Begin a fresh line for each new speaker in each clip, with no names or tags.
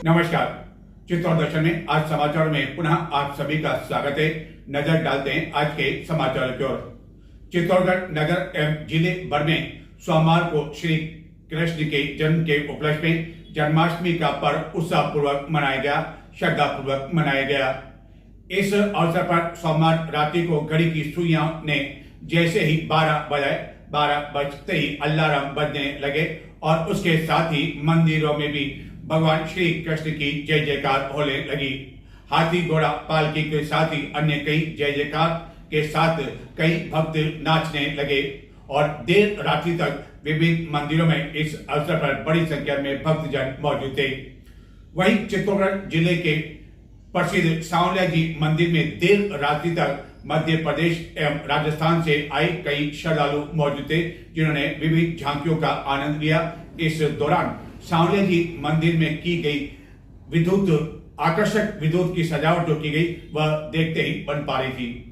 नमस्कार। चित्तौड़ दर्शन में आज समाचार में पुनः आप सभी का स्वागत है। नजर डालते हैं आज के समाचार की ओर। चित्तौड़गढ़ नगर एवं जिले भर में सोमवार को श्री कृष्ण के जन्म के उपलक्ष्य में जन्माष्टमी का पर्व उत्साह पूर्वक मनाया गया, श्रद्धा पूर्वक मनाया गया। इस अवसर पर सोमवार रात्रि को घड़ी की सुइयां ने जैसे ही 12 बजते ही अलार्म बजने लगे और उसके साथ ही मंदिरों में भी भगवान श्री कृष्ण की जय जयकार होने लगी। हाथी घोड़ा पालकी के साथ ही अन्य कई जय जयकार के साथ कई भक्त नाचने लगे और देर रात्रि तक विभिन्न मंदिरों में इस अवसर पर बड़ी संख्या में भक्तजन मौजूद थे। वहीं चित्तौड़गढ़ जिले के प्रसिद्ध सांवलिया जी मंदिर में देर रात्रि तक मध्य प्रदेश एवं राजस्थान से आए कई श्रद्धालु मौजूद थे, जिन्होंने विभिन्न झांकियों का आनंद लिया। इस दौरान सांवलिया जी मंदिर में की गई आकर्षक विद्युत की सजावट जो की गई वह देखते ही बन पा रही थी।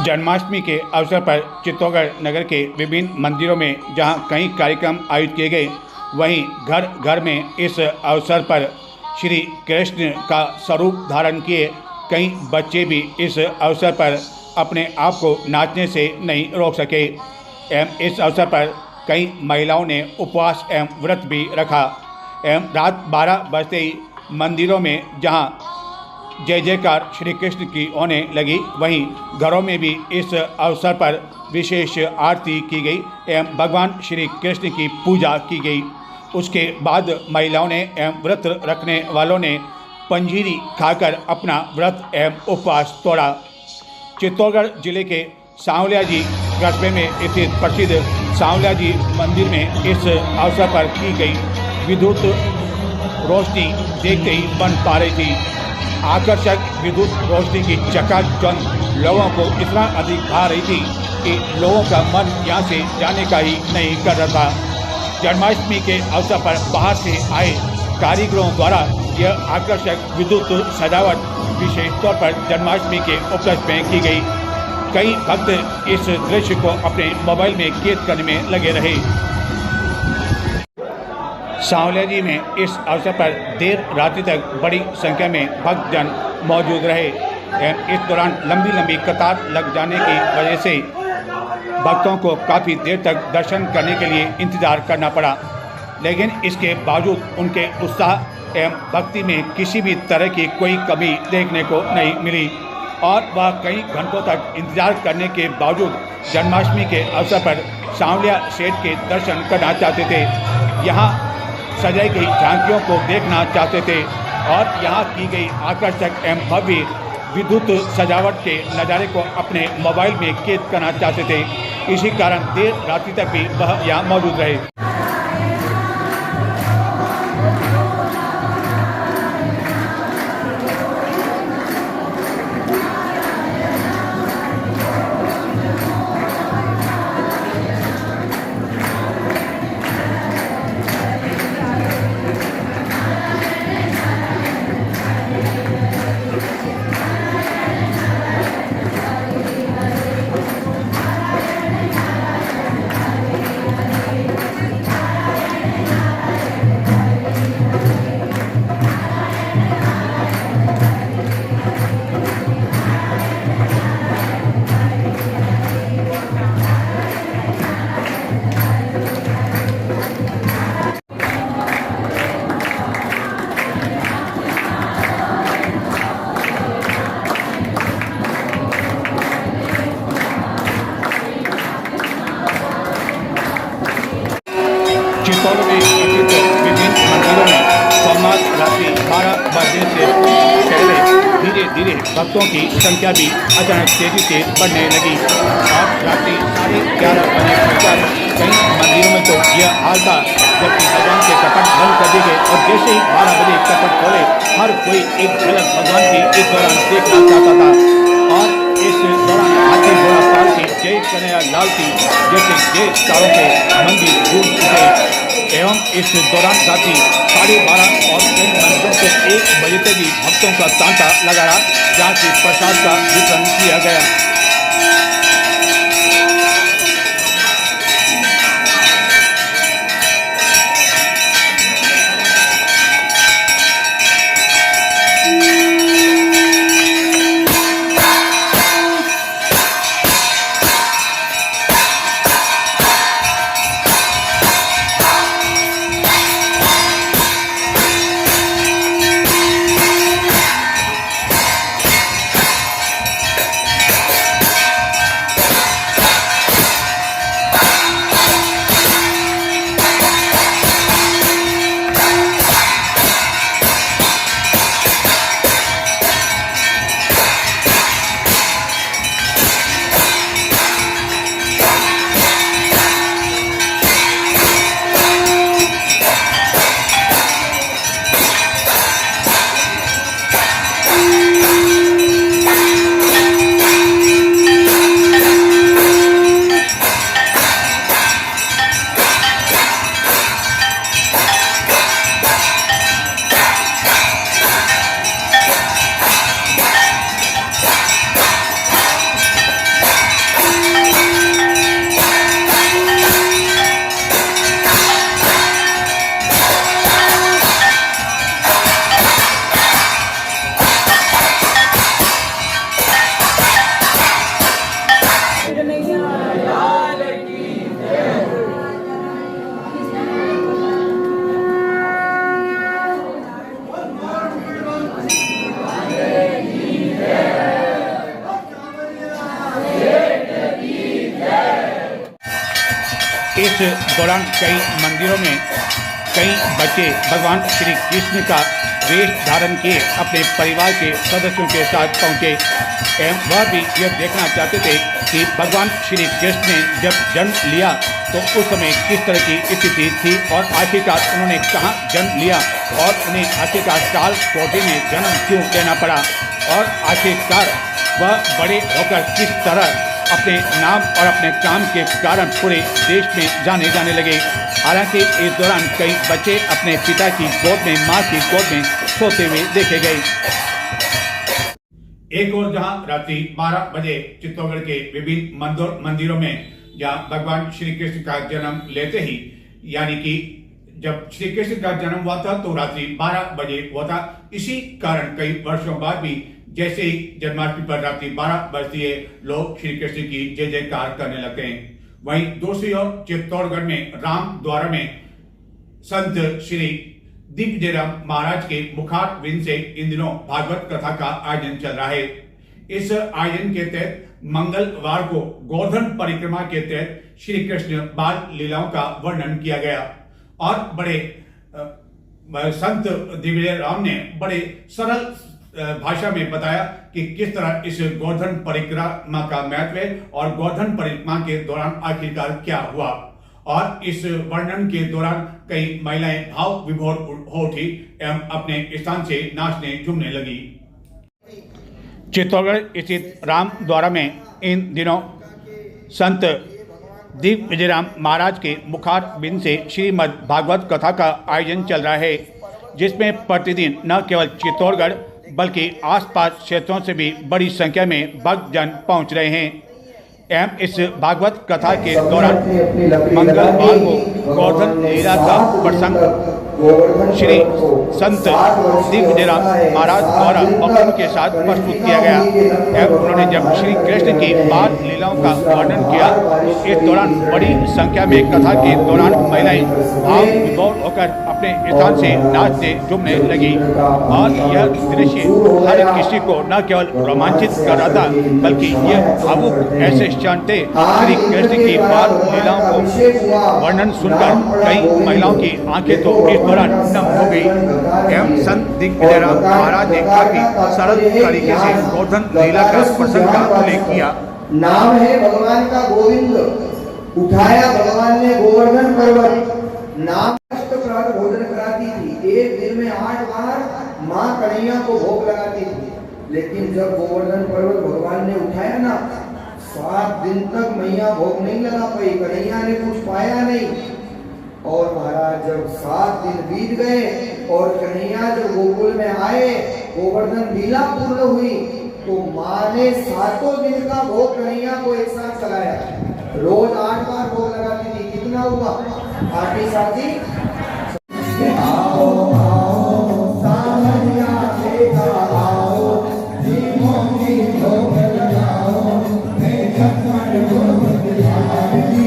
जन्माष्टमी के अवसर पर चित्तौड़गढ़ नगर के विभिन्न मंदिरों में जहां कई कार्यक्रम आयोजित किए गए, वहीं घर घर में इस अवसर पर श्री कृष्ण का स्वरूप धारण किए कई बच्चे भी इस अवसर पर अपने आप को नाचने से नहीं रोक सके एवं इस अवसर पर कई महिलाओं ने उपवास एवं व्रत भी रखा एवं रात 12 बजते ही मंदिरों में जहां जय जयकार श्री कृष्ण की होने लगी, वहीं घरों में भी इस अवसर पर विशेष आरती की गई एवं भगवान श्री कृष्ण की पूजा की गई। उसके बाद महिलाओं ने एवं व्रत रखने वालों ने पंजीरी खाकर अपना व्रत एवं उपवास तोड़ा। चित्तौड़गढ़ जिले के सांवलिया जी कस्बे में स्थित प्रसिद्ध सांवलिया जी मंदिर में इस अवसर पर की गई विद्युत रोशनी देखते ही बन पा रही थी। आकर्षक विद्युत रोशनी की चकाचौंध लोगों को इतना अधिक भा रही थी कि लोगों का मन यहाँ से जाने का ही नहीं कर रहा था। जन्माष्टमी के अवसर पर बाहर से आए कारीगरों द्वारा यह आकर्षक विद्युत सजावट विशेष तौर पर जन्माष्टमी के उपलक्ष्य में की गई। कई भक्त इस दृश्य को अपने मोबाइल में कैद करने में लगे रहे। सांवलिया जी में इस अवसर पर देर रात्रि तक बड़ी संख्या में भक्तजन मौजूद रहे एवं इस दौरान लंबी कतार लग जाने की वजह से भक्तों को काफ़ी देर तक दर्शन करने के लिए इंतजार करना पड़ा, लेकिन इसके बावजूद उनके उत्साह एवं भक्ति में किसी भी तरह की कोई कमी देखने को नहीं मिली और वह कई घंटों तक इंतजार करने के बावजूद जन्माष्टमी के अवसर पर सांवलिया सेठ के दर्शन करना चाहते थे, यहाँ सजाई गई झांकियों को देखना चाहते थे और यहाँ की गई आकर्षक एवं भव्य विद्युत सजावट के नज़ारे को अपने मोबाइल में कैद करना चाहते थे। इसी कारण देर रात्रि तक भी वह यहाँ मौजूद रहे। चित्तौड़ में स्थित विभिन्न मंदिरों में सोमवार रात्रि 12 बजने से पहले धीरे धीरे भक्तों की संख्या भी अचानक तेजी से बढ़ने लगी और रात्रि 11:30 बजे तक कई मंदिरों में तो यह हाल था जबकि भगवान के कपट बंद कर दिए गए और जैसे ही 12 बजे कपट खोले हर कोई एक झलक भगवान की इस दौरान देखना चाहता था और इस दौरान हाथी घोड़ा पालकी जय कन्हैया लाल की जैसे जय कारों के मंदिर गूंज उठे। एवं इस दौरान रात्रि 12:30 और कई मंदिरों से 1 बजे तक भी भक्तों का तांता लगा रहा, जहाँ की प्रसाद का वितरण किया गया। इस दौरान कई मंदिरों में कई बच्चे भगवान श्री कृष्ण का वेश धारण किए अपने परिवार के सदस्यों के साथ पहुंचे एवं वह भी यह देखना चाहते थे कि भगवान श्री कृष्ण ने जब जन्म लिया तो उस समय किस तरह की स्थिति थी और आखिरकार उन्होंने कहाँ जन्म लिया और उन्हें आखिरकार काल कोठरी में जन्म क्यों लेना पड़ा और आखिरकार वह बड़े होकर किस तरह अपने नाम और अपने काम के कारण पूरे देश में जाने लगे। हालांकि इस दौरान कई बच्चे अपने पिता की गोद में, मां की गोद में सोते हुए देखे गए। एक और जहां रात्रि 12 बजे चित्तौड़गढ़ के विभिन्न मंदिरों में जहां भगवान श्री कृष्ण का जन्म लेते ही, यानी कि जब श्री कृष्ण का जन्म हुआ था तो रात्रि 12 बजे हुआ था। इसी कारण कई वर्षों बाद भी जैसे ही जन्माष्टमी पर रात्रि 12 बजती है, लोग श्री कृष्ण की जय जयकार करने लगते हैं। वहीं दूसरी ओर चित्तौड़गढ़ में राम द्वारा में संत श्री दिग्विजयराम महाराज के मुखार विंद से इन दिनों भागवत कथा का आयोजन चल रहा है। इस आयोजन के तहत मंगलवार को गोवर्धन परिक्रमा के तहत श्री कृष्ण बाल लीलाओं का वर्णन किया गया और बड़े संत दिग्विजयराम ने बड़े सरल भाषा में बताया कि किस तरह इस गोवर्धन परिक्रमा का महत्व है और गोवर्धन परिक्रमा के दौरान आखिरकार क्या हुआ। और इस वर्णन के दौरान कई महिलाएं भाव विभोर हो उठी एवं अपने स्थान से नाचने झूमने लगी। चित्तौड़गढ़ स्थित राम द्वारा में इन दिनों संत दिग्विजयराम महाराज के मुखार बिंद से श्रीमद् भागवत कथा का आयोजन चल रहा है, जिसमें प्रतिदिन न केवल चित्तौड़गढ़ बल्कि आसपास क्षेत्रों से भी बड़ी संख्या में भक्तजन पहुंच रहे हैं एवं इस भागवत कथा के दौरान मंगलवार को गोवर्धन लीला का प्रसंग श्री संत दिग्विजयराम महाराज द्वारा भक्तों के साथ प्रस्तुत किया गया एवं उन्होंने जब श्री कृष्ण की बाल लीलाओं का वर्णन किया तो इस दौरान बड़ी संख्या में कथा के दौरान महिलाएं भाव विभोर होकर अपने स्थान से नाचने झूमने लगी और यह दृश्य हर किसी को न केवल रोमांचित कर रहा था बल्कि यह भावुक ऐसे क्षण थे। श्री कृष्ण की बाल लीलाओं को वर्णन सुनकर कई महिलाओं की आंखें तो इस दौरान नम हो गई एवं संत दिग्विजयराम महाराज ने काफी सरल तरीके से गोवर्धन लीला का प्रसंग का उल्लेख किया।
नाम है भगवान का गोविंद, उठाया भगवान ने गोवर्धन पर्वत, नाम भोजन कराती थी। एक दिन में 8 बार माँ कन्हैया को भोग लगाती थी, लेकिन जब गोवर्धन पर्वत भगवान ने उठाया ना, 7 दिन तक मैया भोग नहीं लगा पाई, कन्हैया ने कुछ पाया नहीं। और महाराज जब 7 दिन बीत गए और कन्हैया जब गोकुल में आए, गोवर्धन लीला पूर्ण हुई, तो माँ ने 7 दिन का भोग कन्हैया को एक साथ चलाया। रोज 8 बार भोग लगाती थी। कितना हुआ? 8 ही 7 ही। आओ आओ सावरिया बेटा आओ, जीवो की भोग लगाओ, मैं छप्पन भोग दिखाऊंगी।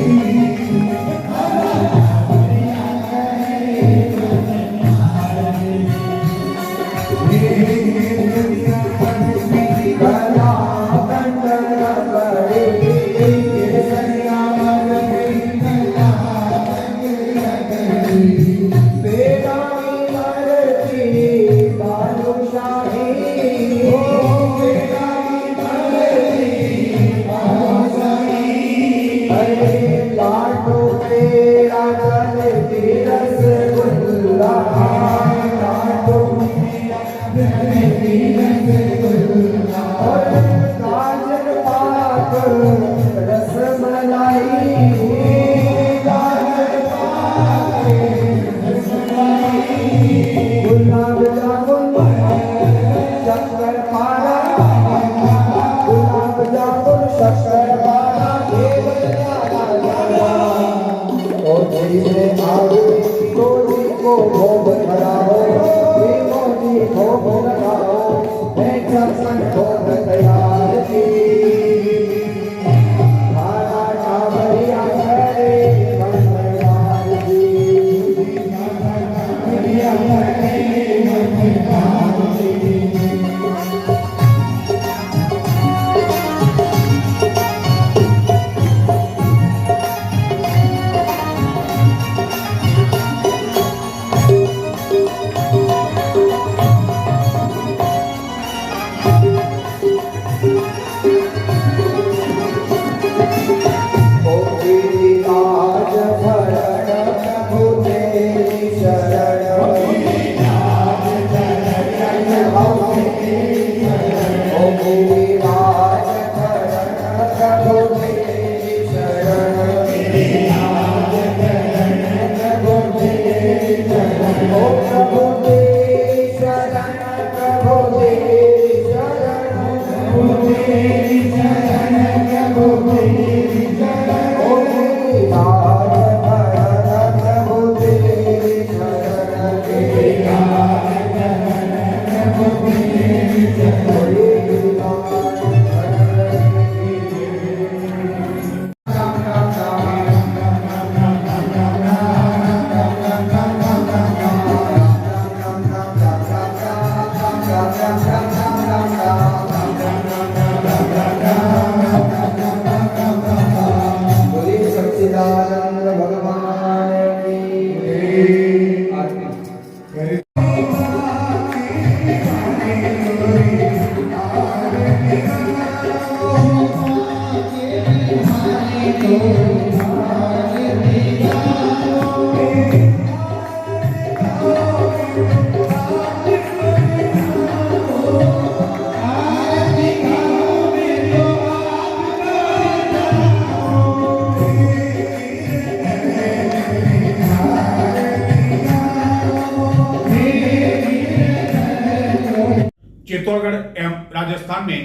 चित्तौड़गढ़ एवं राजस्थान में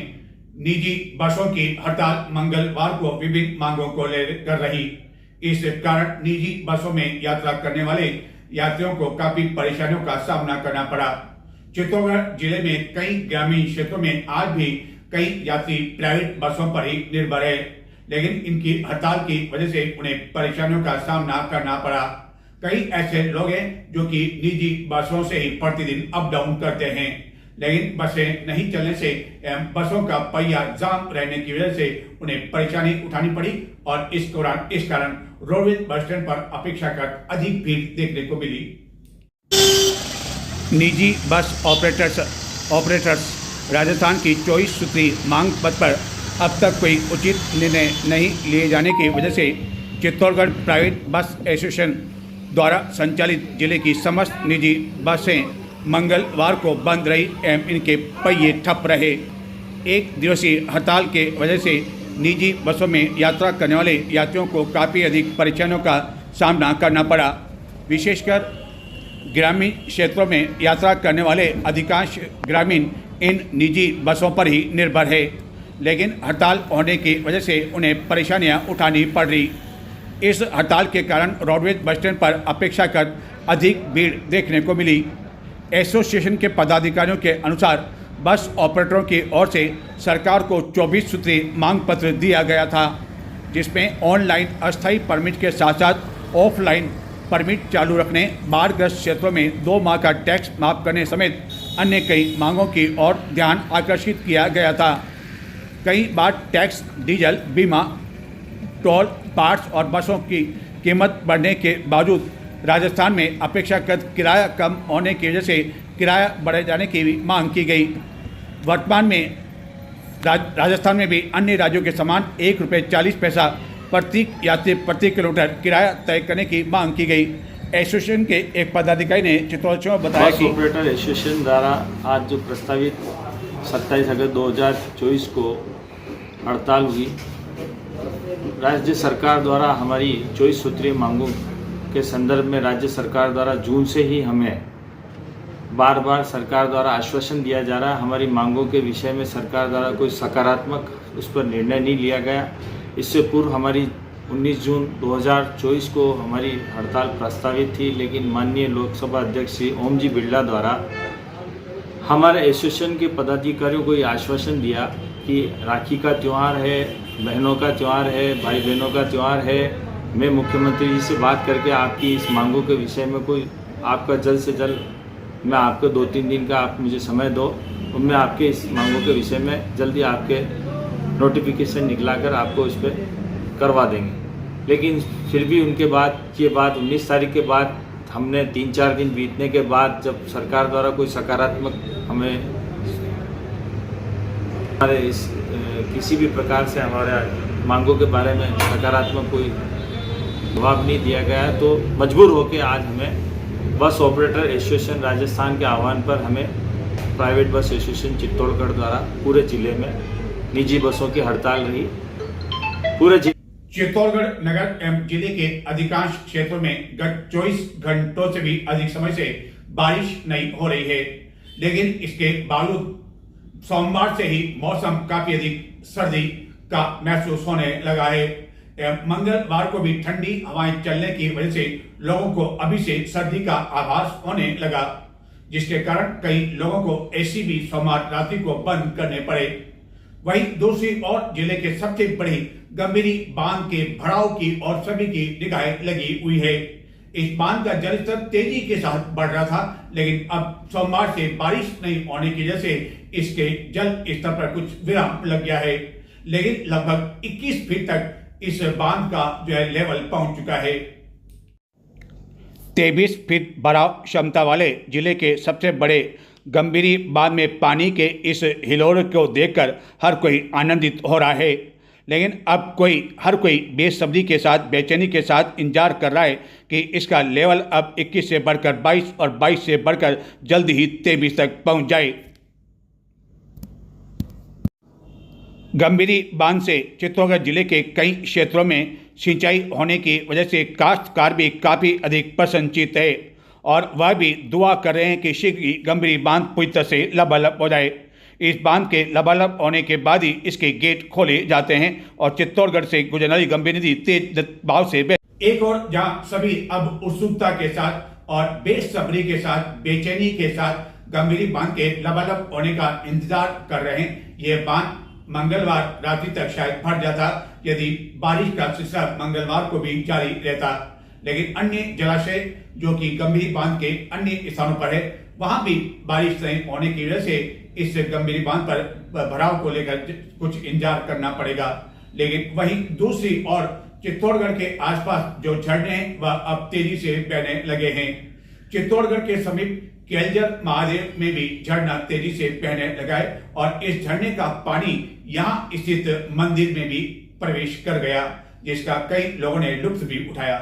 निजी बसों की हड़ताल मंगलवार को विभिन्न मांगों को लेकर रही। इस कारण निजी बसों में यात्रा करने वाले यात्रियों को काफी परेशानियों का सामना करना पड़ा। चित्तौड़गढ़ जिले में कई ग्रामीण क्षेत्रों में आज भी कई यात्री प्राइवेट बसों पर ही निर्भर है, लेकिन इनकी हड़ताल की वजह से उन्हें परेशानियों का सामना करना पड़ा। कई ऐसे लोग हैं जो कि निजी बसों से ही प्रतिदिन अप डाउन करते हैं, लेकिन बसें नहीं चलने से एवं बसों का पहिया जाम रहने की वजह से उन्हें परेशानी उठानी पड़ी और इस कारण रोडवेज बस स्टैंड पर अपेक्षाकृत अधिक भीड़ देखने को मिली। निजी बस ऑपरेटर्स राजस्थान की 24 सूत्री मांग पत्र पर अब तक कोई उचित निर्णय नहीं लिए जाने की वजह से चित्तौड़गढ़ प्राइवेट बस एसोसिएशन द्वारा संचालित जिले की समस्त निजी बसें मंगलवार को बंद रही एवं इनके पहिए ठप रहे। एक दिवसीय हड़ताल के वजह से निजी बसों में यात्रा करने वाले यात्रियों को काफ़ी अधिक परेशानियों का सामना करना पड़ा। विशेषकर ग्रामीण क्षेत्रों में यात्रा करने वाले अधिकांश ग्रामीण इन निजी बसों पर ही निर्भर है, लेकिन हड़ताल होने की वजह से उन्हें परेशानियां उठानी पड़ रही। इस हड़ताल के कारण रोडवेज बस स्टैंड पर अपेक्षाकृत अधिक भीड़ देखने को मिली। एसोसिएशन के पदाधिकारियों के अनुसार बस ऑपरेटरों की ओर से सरकार को 24 सूत्री मांग पत्र दिया गया था, जिसमें ऑनलाइन अस्थायी परमिट के साथ साथ ऑफलाइन परमिट चालू रखने, बाढ़ग्रस्त क्षेत्रों में 2 माह का टैक्स माफ करने समेत अन्य कई मांगों की ओर ध्यान आकर्षित किया गया था। कई बार टैक्स, डीजल, बीमा, टोल, पार्ट्स और बसों की कीमत बढ़ने के बावजूद राजस्थान में अपेक्षाकृत किराया कम होने की वजह से किराया बढ़े जाने की भी मांग की गई। वर्तमान में राजस्थान में भी अन्य राज्यों के समान ₹1.40 प्रति यात्री प्रति किलोमीटर किराया तय करने की मांग की गई। एसोसिएशन के एक पदाधिकारी ने चित्तौड़गढ़ में बताया कि
ऑपरेटर एसोसिएशन द्वारा आज जो प्रस्तावित 27 अगस्त 2024 को हड़ताल हुई, राज्य सरकार द्वारा हमारी 24 सूत्रीय मांगों के संदर्भ में राज्य सरकार द्वारा जून से ही हमें बार बार सरकार द्वारा आश्वासन दिया जा रहा है। हमारी मांगों के विषय में सरकार द्वारा कोई सकारात्मक उस पर निर्णय नहीं लिया गया। इससे पूर्व हमारी 19 जून 2024 को हमारी हड़ताल प्रस्तावित थी, लेकिन माननीय लोकसभा अध्यक्ष श्री ओम जी बिरला द्वारा हमारे एसोसिएशन के पदाधिकारियों को ये आश्वासन दिया कि राखी का त्यौहार है, बहनों का त्यौहार है, भाई बहनों का त्यौहार है, मैं मुख्यमंत्री जी से बात करके आपकी इस मांगों के विषय में कोई आपका जल्द से जल्द मैं आपको 2-3 दिन का आप मुझे समय दो, तो मैं आपके इस मांगों के विषय में जल्दी आपके नोटिफिकेशन निकलाकर आपको इस पर करवा देंगे। लेकिन फिर भी उनके बाद ये बात 19 तारीख के बाद हमने 3-4 दिन बीतने के बाद जब सरकार द्वारा कोई सकारात्मक हमें हमारे इस किसी भी प्रकार से हमारे मांगों के बारे में सकारात्मक कोई जवाब नहीं दिया गया, तो मजबूर होकर आज हमें बस ऑपरेटर एसोसिएशन राजस्थान के आह्वान पर हमें प्राइवेट बस एसोसिएशन चित्तौड़गढ़ द्वारा पूरे जिले में निजी बसों की हड़ताल रही। पूरे
चित्तौड़गढ़ नगर एवं जिले के अधिकांश क्षेत्रों में गत 24 घंटों से भी अधिक समय से बारिश नहीं हो रही है, लेकिन इसके बावजूद सोमवार से ही मौसम काफी अधिक सर्दी का महसूस होने लगा है। मंगलवार को भी ठंडी हवाएं चलने की वजह से लोगों को अभी से सर्दी का आभास होने लगा, जिसके कारण कई लोगों को एसी भी सोमवार रात्रि को बंद करने पड़े। वहीं दूसरी ओर जिले के सबसे बड़ी गंभीरी बांध के भराव की और सभी की निगाहें लगी हुई है। इस बांध का जलस्तर तेजी के साथ बढ़ रहा था, लेकिन अब सोमवार से बारिश नहीं होने की वजह से इसके जल स्तर पर कुछ विराम लग गया है, लेकिन लगभग 21 फीट तक इस बांध का जो है लेवल पहुंच चुका है। 23 फीट भराव क्षमता वाले जिले के सबसे बड़े गंभीरी बांध में पानी के इस हिलोरे को देखकर हर कोई आनंदित हो रहा है, लेकिन अब हर कोई बेसब्री के साथ, बेचैनी के साथ इंतजार कर रहा है कि इसका लेवल अब 21 से बढ़कर 22 और 22 से बढ़कर जल्द ही 23 तक पहुंच जाए। गंभीरी बांध से चित्तौड़गढ़ जिले के कई क्षेत्रों में सिंचाई होने की वजह से काश्तकार भी काफ़ी अधिक प्रसन्नचित्त है और वह भी दुआ कर रहे हैं कि शीघ्र ही गंभीरी बांध पूरी तरह से लबालब हो जाए। इस बांध के लबालब होने के बाद ही इसके गेट खोले जाते हैं और चित्तौड़गढ़ से गुजरने वाली गंभीरी नदी तेज भाव से एक और जहां सभी अब उत्सुकता के साथ और बेसब्री के साथ, बेचैनी के साथ गंभीरी बांध के लबालब होने का इंतजार कर रहे हैं। यह बांध मंगलवार रात्रि तक शायद भर जाता यदि बारिश का सिलसिला मंगलवार को भी जारी रहता, लेकिन अन्य जलाशय जो कि गंभीर बांध के अन्य स्थानों पर है, वहां भी बारिश नहीं होने की वजह से इस गंभीर बांध पर भराव को लेकर कुछ इंतजार करना पड़ेगा। लेकिन वहीं दूसरी ओर चित्तौड़गढ़ के आसपास जो झरने हैं वह अब तेजी से बहने लगे हैं। चित्तौड़गढ़ के समीप केलजर महादेव में भी झरना तेजी से बहने लगा है और इस झरने का पानी यहाँ स्थित मंदिर में भी प्रवेश कर गया, जिसका कई लोगों ने लुत्फ भी उठाया।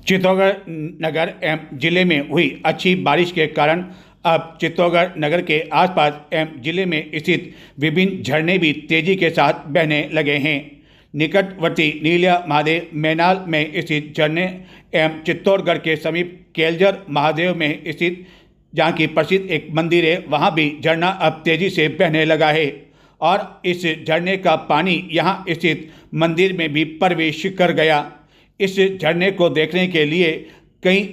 चित्तौड़गढ़ नगर एवं जिले में हुई अच्छी बारिश के कारण अब चित्तौड़गढ़ नगर के आसपास एवं जिले में स्थित विभिन्न झरने भी तेजी के साथ बहने लगे हैं, निकटवर्ती नीलिया महादेव मैनाल में स्थित झरने एवं चित्तौड़गढ़ के समीप केलझर महादेव में स्थित जहाँ की प्रसिद्ध एक मंदिर है, वहाँ भी झरना अब तेजी से बहने लगा है और इस झरने का पानी यहाँ स्थित मंदिर में भी प्रवेश कर गया। इस झरने को देखने के लिए कई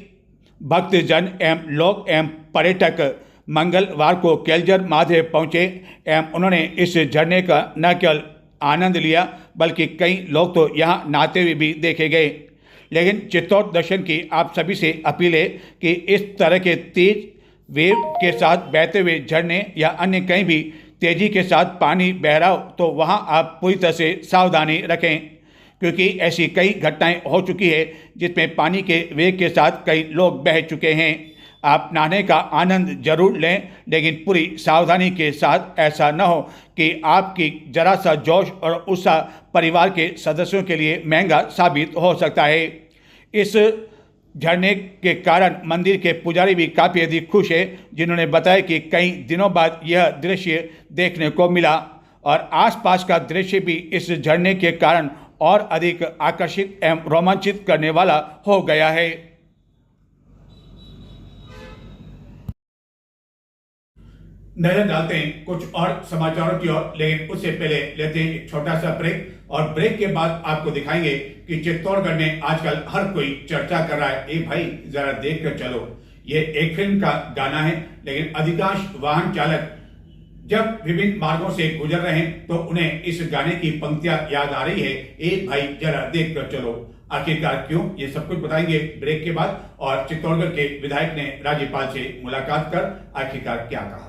भक्तजन एवं लोग एवं पर्यटक मंगलवार को केलझर महादेव पहुँचे एवं उन्होंने इस झरने का न केवल आनंद लिया बल्कि कई लोग तो यहाँ नहाते हुए भी देखे गए। लेकिन चित्तौड़ दर्शन की आप सभी से अपील है कि इस तरह के तेज वेव के साथ बहते हुए झरने या अन्य कहीं भी तेजी के साथ पानी बह रहा हो तो वहाँ आप पूरी तरह से सावधानी रखें, क्योंकि ऐसी कई घटनाएं हो चुकी है जिसमें पानी के वेग के साथ कई लोग बह चुके हैं। आप नहाने का आनंद जरूर लें, लेकिन पूरी सावधानी के साथ। ऐसा न हो कि आपकी जरा सा जोश और उत्साह परिवार के सदस्यों के लिए महंगा साबित हो सकता है। इस झरने के कारण मंदिर के पुजारी भी काफ़ी अधिक खुश है, जिन्होंने बताया कि कई दिनों बाद यह दृश्य देखने को मिला और आसपास का दृश्य भी इस झरने के कारण और अधिक आकर्षित एवं रोमांचित करने वाला हो गया है। नजर डालते हैं कुछ और समाचारों की ओर, लेकिन उससे पहले लेते हैं एक छोटा सा ब्रेक और ब्रेक के बाद आपको दिखाएंगे कि चित्तौड़गढ़ में आजकल हर कोई चर्चा कर रहा है। ए भाई जरा देख कर चलो, ये एक फिल्म का गाना है, लेकिन अधिकांश वाहन चालक जब विभिन्न मार्गों से गुजर रहे हैं तो उन्हें इस गाने की पंक्तियां याद आ रही है, ए भाई जरा देख कर चलो। आखिरकार क्यों, ये सब कुछ बताएंगे ब्रेक के बाद। और चित्तौड़गढ़ के विधायक ने राज्यपाल से मुलाकात कर आखिरकार क्या कहा।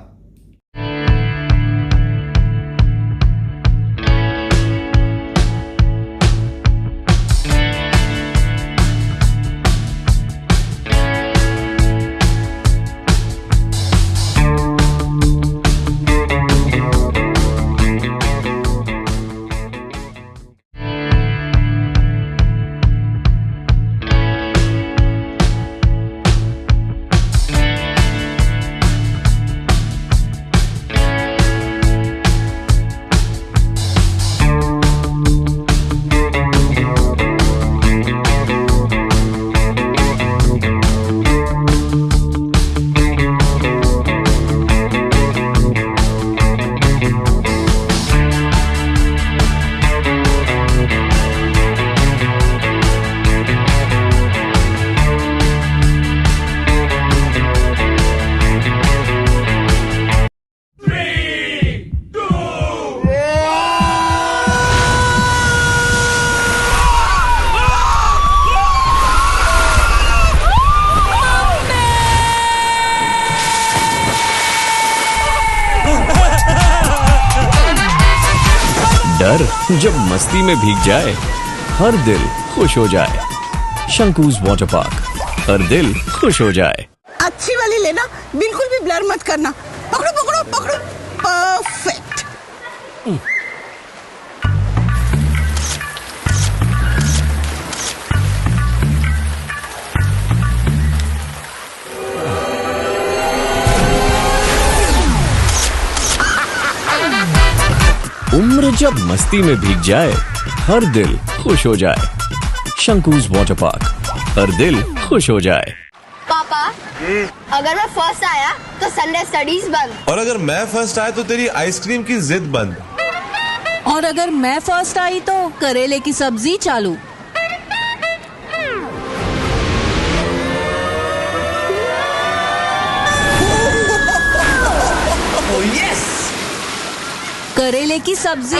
डर जब मस्ती में भीग जाए, हर दिल खुश हो जाए। शंकूज वाटर पार्क, हर दिल खुश हो जाए।
अच्छी वाली लेना, बिल्कुल भी ब्लर मत करना। पकड़ो पकड़ो पकड़ो, परफेक्ट।
उम्र जब मस्ती में भीग जाए, हर दिल खुश हो जाए। शंकूज वाटर पार्क, हर दिल खुश हो जाए।
पापा, अगर मैं फर्स्ट आया तो संडे स्टडीज बंद,
और अगर मैं फर्स्ट आया तो तेरी आइसक्रीम की जिद बंद,
और अगर मैं फर्स्ट आई तो करेले की सब्जी चालू। करेले की सब्जी।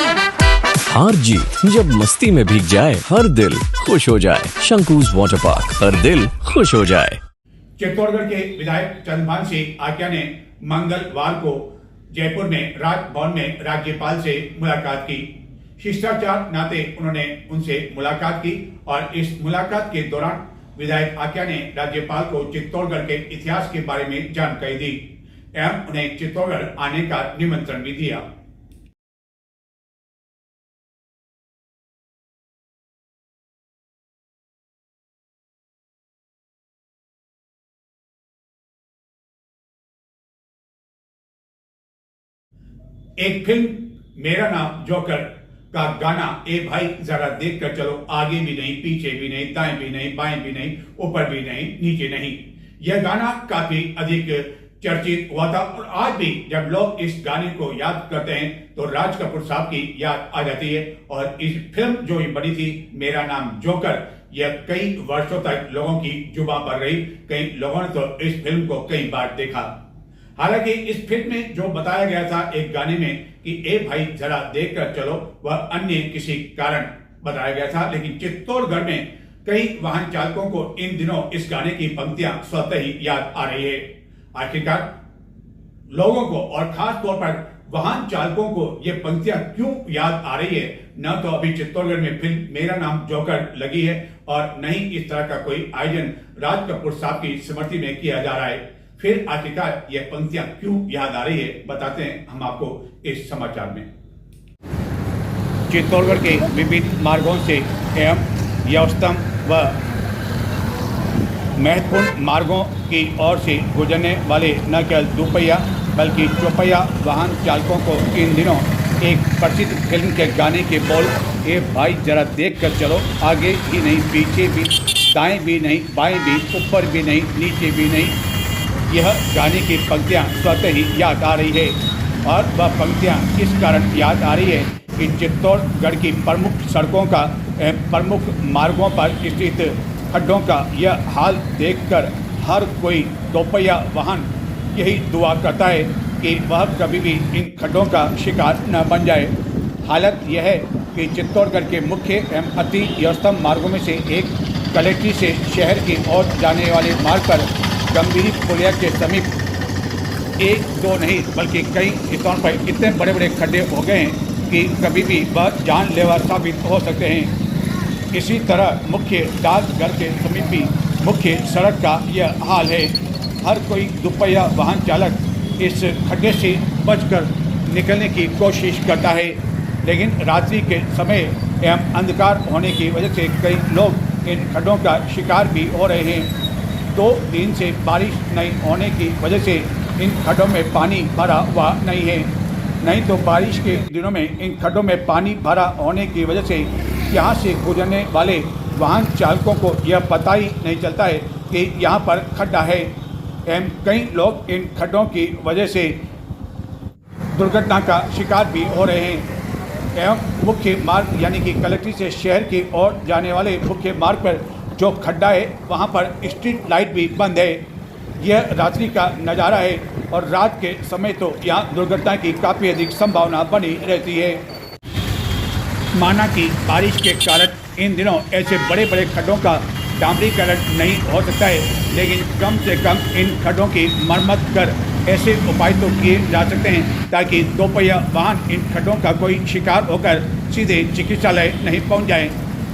हार जीत जब मस्ती में भीग जाए, हर दिल खुश हो जाए। शंकूज वाटर पार्क, हर दिल खुश हो जाए।
चित्तौड़गढ़ के विधायक चंद्रभान सिंह आक्या ने मंगलवार को जयपुर में राजभवन में राज्यपाल से मुलाकात की। शिष्टाचार नाते उन्होंने उनसे मुलाकात की और इस मुलाकात के दौरान विधायक आक्या ने राज्यपाल को चित्तौड़गढ़ के इतिहास के बारे में जानकारी दी एवं उन्हें चित्तौड़गढ़ आने का निमंत्रण भी दिया। एक फिल्म मेरा नाम जोकर का गाना ए भाई जरा देख कर चलो, आगे भी नहीं, पीछे भी नहीं, दाएं भी नहीं, बाएं भी नहीं, ऊपर भी नहीं, नीचे नहीं। यह गाना काफी अधिक चर्चित हुआ था और आज भी जब लोग इस गाने को याद करते हैं तो राज कपूर साहब की याद आ जाती है। और इस फिल्म जो बनी थी मेरा नाम जोकर, यह कई वर्षों तक लोगों की जुबान पर रही। कई लोगों ने तो इस फिल्म को कई बार देखा। हालांकि इस फिल्म में जो बताया गया था एक गाने में कि ए भाई जरा देख कर चलो, वह अन्य किसी कारण बताया गया था। लेकिन चित्तौड़गढ़ में कई वाहन चालकों को इन दिनों इस गाने की पंक्तियां स्वतः ही याद आ रही है। आखिरकार लोगों को और खास तौर पर वाहन चालकों को ये पंक्तियां क्यों याद आ रही है, न तो अभी चित्तौड़गढ़ में फिल्म मेरा नाम जोकर लगी है और न ही इस तरह का कोई आयोजन राज कपूर साहब की स्मृति में किया जा रहा है। फिर आखिरकार यह पंक्तियां क्यों याद आ रही है, बताते हैं हम आपको इस समाचार में। चित्तौड़गढ़ के विभिन्न मार्गों से एवं व्यस्तम व महत्वपूर्ण मार्गों की ओर से गुजरने वाले न केवल दुपहिया बल्कि चौपहिया वाहन चालकों को इन दिनों एक प्रसिद्ध फिल्म के गाने के बोल ए भाई जरा देख कर चलो, आगे भी नहीं, पीछे भी, दाएं भी नहीं, बाएं भी, ऊपर भी नहीं, नीचे भी नहीं, यह गाने की पंक्तियां स्वतः ही याद आ रही है। और वह पंक्तियां इस कारण याद आ रही है कि चित्तौड़गढ़ की प्रमुख सड़कों का प्रमुख मार्गों पर स्थित खड्डों का यह हाल देखकर हर कोई दोपहिया वाहन यही दुआ करता है कि वह कभी भी इन खड्डों का शिकार न बन जाए। हालत यह है कि चित्तौड़गढ़ के मुख्य एवं अति व्यस्तम मार्गों में से एक कलेक्ट्री से शहर की ओर जाने वाले मार्ग पर गंभीरी पुलिया के समीप एक दो नहीं बल्कि कई स्थानों पर इतने बड़े बड़े खड्डे हो गए हैं कि कभी भी वह जानलेवा साबित हो सकते हैं। इसी तरह मुख्य डाकघर के समीप भी मुख्य सड़क का यह हाल है। हर कोई दुपहिया वाहन चालक इस खड्डे से बचकर निकलने की कोशिश करता है, लेकिन रात्रि के समय एवं अंधकार होने की वजह से कई लोग इन खड्डों का शिकार भी हो रहे हैं। 2 दिन से बारिश नहीं होने की वजह से इन खड्डों में पानी भरा हुआ नहीं है। नहीं तो बारिश के दिनों में इन खड्डों में पानी भरा होने की वजह से यहाँ से गुजरने वाले वाहन चालकों को यह पता ही नहीं चलता है कि यहाँ पर खड्डा है। एवं कई लोग इन खड्डों की वजह से दुर्घटना का शिकार भी हो रहे हैं। एवं मुख्य मार्ग यानी कि कलेक्ट्री से शहर की ओर जाने वाले मुख्य मार्ग पर जो खड्डा है वहाँ पर स्ट्रीट लाइट भी बंद है। यह रात्रि का नज़ारा है और रात के समय तो यहाँ दुर्घटना की काफ़ी अधिक संभावना बनी रहती है। माना कि बारिश के कारण इन दिनों ऐसे बड़े बड़े खड्डों का डामरीकरण नहीं हो सकता है, लेकिन कम से कम इन खड्डों की मरम्मत कर ऐसे उपाय तो किए जा सकते हैं ताकि दोपहिया वाहन इन खड्डों का कोई शिकार होकर सीधे चिकित्सालय नहीं पहुंच जाए।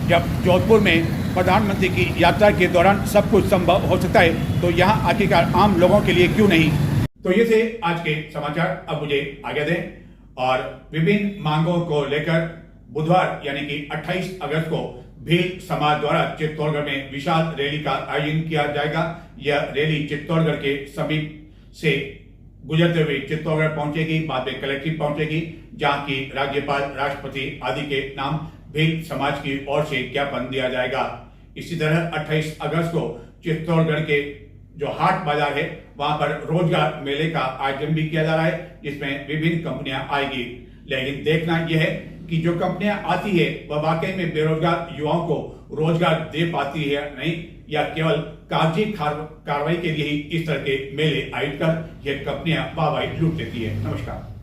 जब जोधपुर में प्रधानमंत्री की यात्रा के दौरान सब कुछ संभव हो सकता है तो यहाँ आखिरकार आम लोगों के लिए क्यों नहीं। तो ये थे आज के समाचार। अब मुझे आज्ञा दें और विभिन्न मांगों को लेकर बुधवार यानी कि 28 अगस्त को भील समाज द्वारा चित्तौड़गढ़ में विशाल रैली का आयोजन किया जाएगा। यह रैली चित्तौड़गढ़ के समीप से गुजरते हुए चित्तौड़गढ़ पहुंचेगी, बाद में कलेक्ट्री पहुंचेगी, जहां की राज्यपाल, राष्ट्रपति आदि के नाम भील समाज की ओर से ज्ञापन दिया जाएगा। इसी तरह 28 अगस्त को चित्तौड़गढ़ के जो हाट बाजार है वहां पर रोजगार मेले का आयोजन भी किया जा रहा है, जिसमें विभिन्न कंपनियां आएगी। लेकिन देखना यह है कि जो कंपनियां आती है वह वाकई में बेरोजगार युवाओं को रोजगार दे पाती है नहीं, या केवल कागजी कार्रवाई के लिए ही इस तरह के मेले आयोजित कर यह कंपनियां वाहवाही लूट लेती है। नमस्कार।